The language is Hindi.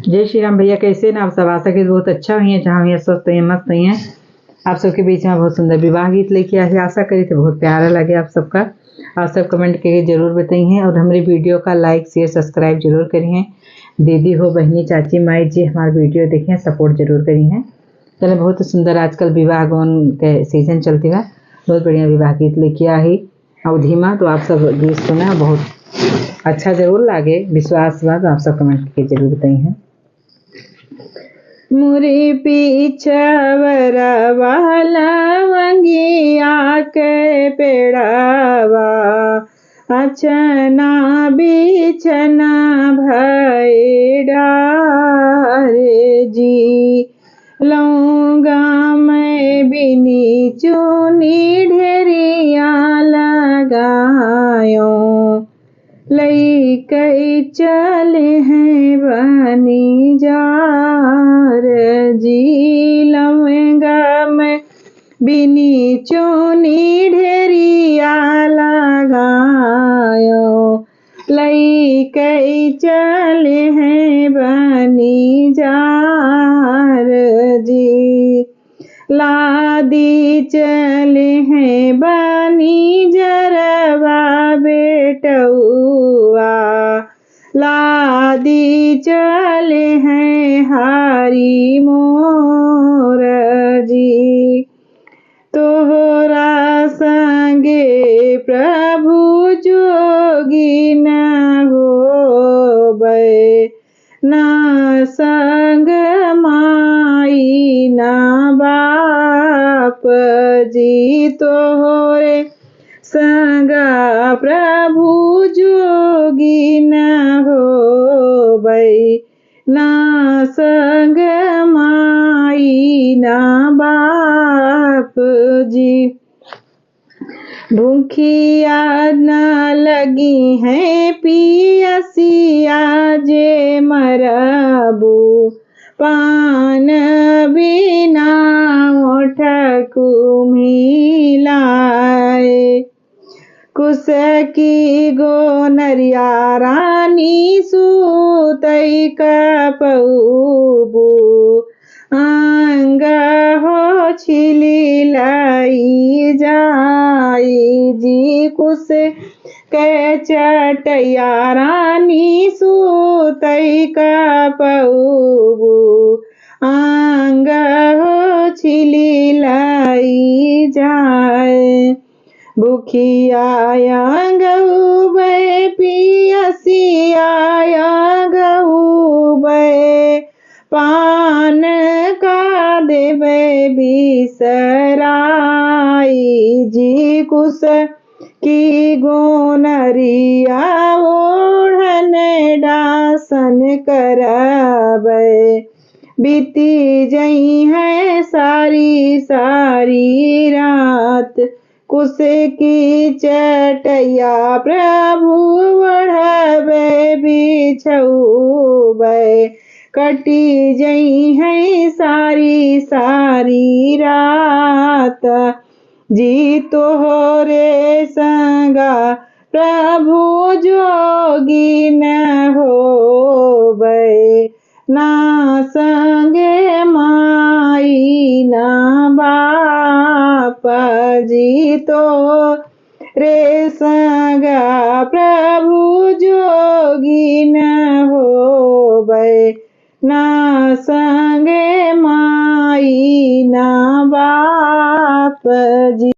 जय श्री राम भैया, कैसे ना आप सब? आशा के बहुत अच्छा हुई हैं, जहाँ हुई स्वस्थ हुई मस्त हुई हैं। आप सबके बीच में बहुत सुंदर विवाह गीत लेके आए। आशा करी थे बहुत प्यारा लगे आप सबका। आप सब कमेंट करके जरूर बताइए और हमारी वीडियो का लाइक शेयर सब्सक्राइब जरूर करिए। दीदी हो, बहनी, चाची, माई जी हमारी वीडियो देखें, सपोर्ट जरूर करिए। चले, बहुत सुंदर आजकल विवाह गौन के सीजन चलती है, बहुत बढ़िया विवाह गीत लेके आई और धीमा। तो आप सब गीत सुना, बहुत अच्छा जरूर लागे, विश्वास बात आप सब कमेंट करके जरूर बताइए। मुरी पीछवरा वाला वंगिया के पेड़ावा, अचना बिछना भई डारे जी। लौंगा में बिनी चुनी ढेरिया लगायो, लई कई चले हैं बनी जार जी। लौंगा में बिनी चुनी ढेरिया लगायो, लई कई चले हैं बनी जार जी। लादी चले हैं बनी जरवा बेटुआ, लादी चले हैं हारी मोर जी। तोहरा संगे प्रभु जोगी न होबै, ना संग माई ना बाप जी। तोहरे संगा प्रभु जोगी न होबै, ना संग माई ना बाप जी। भूखिया न लगी है पियसिया जे मरबू, पान बिना ठकू मिलाए। कुश की गोनरिया रानी सूतई कपऊबू, अंग हो छिली लाई जाई जी। कुश के चटैया रानी सूतई कपऊबू, अंग हो छिली लाई जाए। भूखिया गऊबै पियसिया गऊबै, पान का देवे बिसराई जी। कुश की गोनरिया ओढ़न डासन करबै, बीती जई है सारी सारी रात। कुश की चटैया प्रभु बढ़बै बिछउबै, कटी जई है सारी सारी रात जी। तोहरे संगा प्रभु जोगी न होबै, ना संगे माई ना बाप जी। तो रे संगा प्रभु जोगी न होबै, ना संगे माई ना बाप जी।